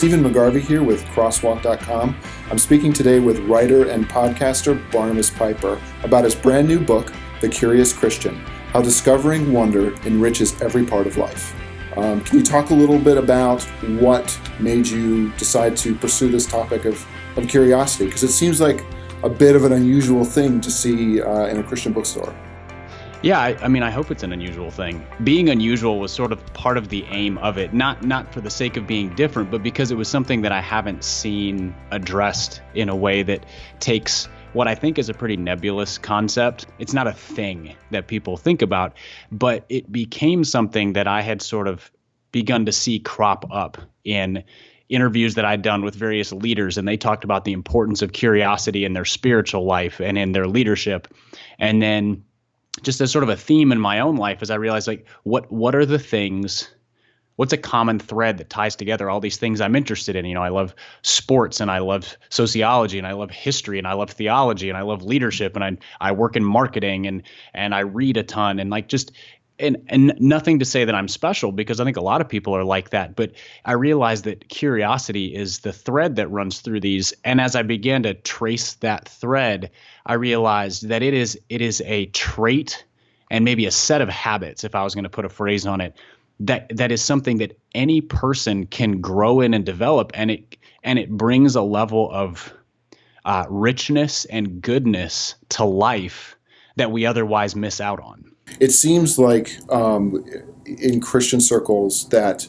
Stephen McGarvey here with Crosswalk.com. I'm speaking today with writer and podcaster Barnabas Piper about his brand new book, The Curious Christian: How Discovering Wonder Enriches Every Part of Life. Can you talk a little bit about what made you decide to pursue this topic of curiosity? Because it seems like a bit of an unusual thing to see in a Christian bookstore. Yeah, I hope it's an unusual thing. Being unusual was sort of part of the aim of it, not for the sake of being different, but because it was something that I haven't seen addressed in a way that takes what I think is a pretty nebulous concept. It's not a thing that people think about, but it became something that I had sort of begun to see crop up in interviews that I'd done with various leaders, and they talked about the importance of curiosity in their spiritual life and in their leadership. And then just as sort of a theme in my own life, as I realized, like, what are the things, what's a common thread that ties together all these things I'm interested in? You know, I love sports, and I love sociology, and I love history, and I love theology, and I love leadership, and I work in marketing, and I read a ton, and like just and nothing to say that I'm special, because I think a lot of people are like that. But I realized that curiosity is the thread that runs through these. And as I began to trace that thread, I realized that it is a trait and maybe a set of habits, if I was going to put a phrase on it, that is something that any person can grow in and develop. And it brings a level of richness and goodness to life that we otherwise miss out on. It seems like in Christian circles that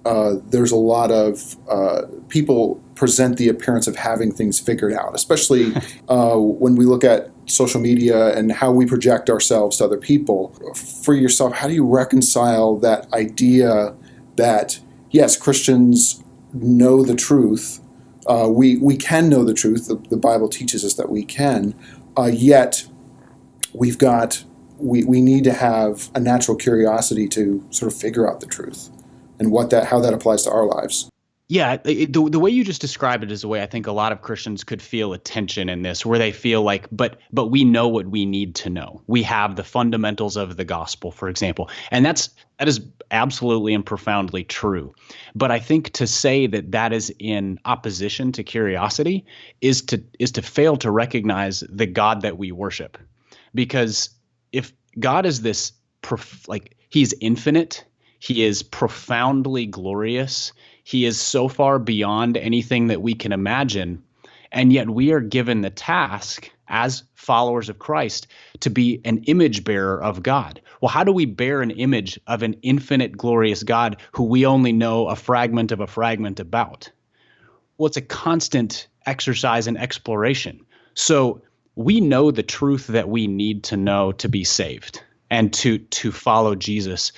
there's a lot of people present the appearance of having things figured out, especially when we look at social media and how we project ourselves to other people. For yourself, how do you reconcile that idea that, yes, Christians know the truth, we can know the truth, the Bible teaches us that we can, yet we need to have a natural curiosity to sort of figure out the truth and how that applies to our lives. Yeah, the way you just described it is the way I think a lot of Christians could feel a tension in this, where they feel like, but we know what we need to know. We have the fundamentals of the gospel, for example, and that is absolutely and profoundly true. But I think to say that is in opposition to curiosity is to fail to recognize the God that we worship, because if God is this, he's infinite, he is profoundly glorious, he is so far beyond anything that we can imagine, and yet we are given the task as followers of Christ to be an image bearer of God. Well, how do we bear an image of an infinite, glorious God who we only know a fragment of a fragment about? Well, it's a constant exercise and exploration. So we know the truth that we need to know to be saved and to follow Jesus.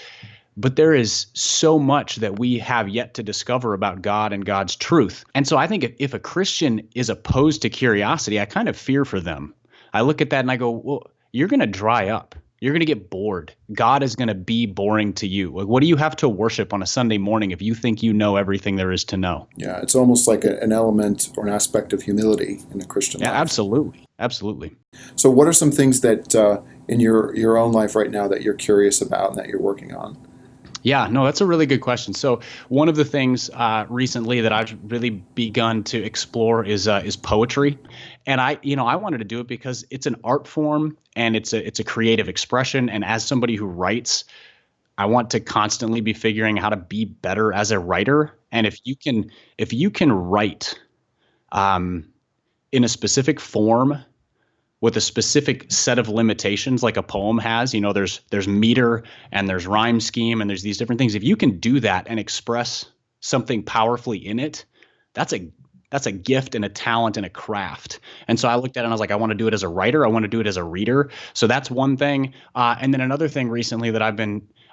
But there is so much that we have yet to discover about God and God's truth. And so I think if a Christian is opposed to curiosity, I kind of fear for them. I look at that and I go, well, you're going to dry up. You're going to get bored. God is going to be boring to you. Like, what do you have to worship on a Sunday morning if you think you know everything there is to know? Yeah, it's almost like an element or an aspect of humility in a Christian life. Yeah, absolutely. Absolutely. So what are some things that in your own life right now that you're curious about and that you're working on? Yeah, no, that's a really good question. So one of the things recently that I've really begun to explore is poetry, and I wanted to do it because it's an art form and it's a creative expression. And as somebody who writes, I want to constantly be figuring how to be better as a writer. And if you can write in a specific form with a specific set of limitations, like a poem has, there's meter and there's rhyme scheme and there's these different things. If you can do that and express something powerfully in it, that's a gift and a talent and a craft. And so I looked at it and I was like, I want to do it as a writer. I want to do it as a reader. So that's one thing. And then another thing recently that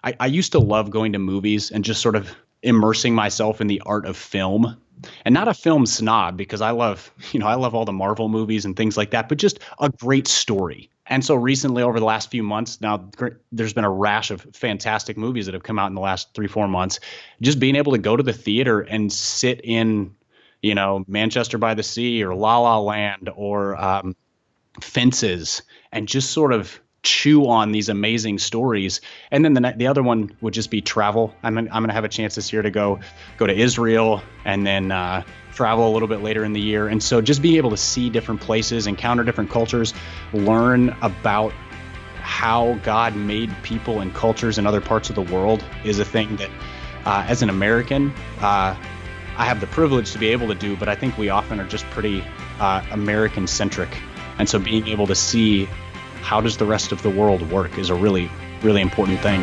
I used to love going to movies and just sort of immersing myself in the art of film. And not a film snob, because I love all the Marvel movies and things like that, but just a great story. And so recently, over the last few months, now there's been a rash of fantastic movies that have come out in the last 3-4 months. Just being able to go to the theater and sit in, Manchester by the Sea or La La Land or Fences, and just sort of chew on these amazing stories. And then the other one would just be travel. I'm going to have a chance this year to go to Israel, and then travel a little bit later in the year. And so just being able to see different places, encounter different cultures, learn about how God made people and cultures in other parts of the world is a thing that, as an American, I have the privilege to be able to do, but I think we often are just pretty American centric. And so being able to see how does the rest of the world work is a really, really important thing.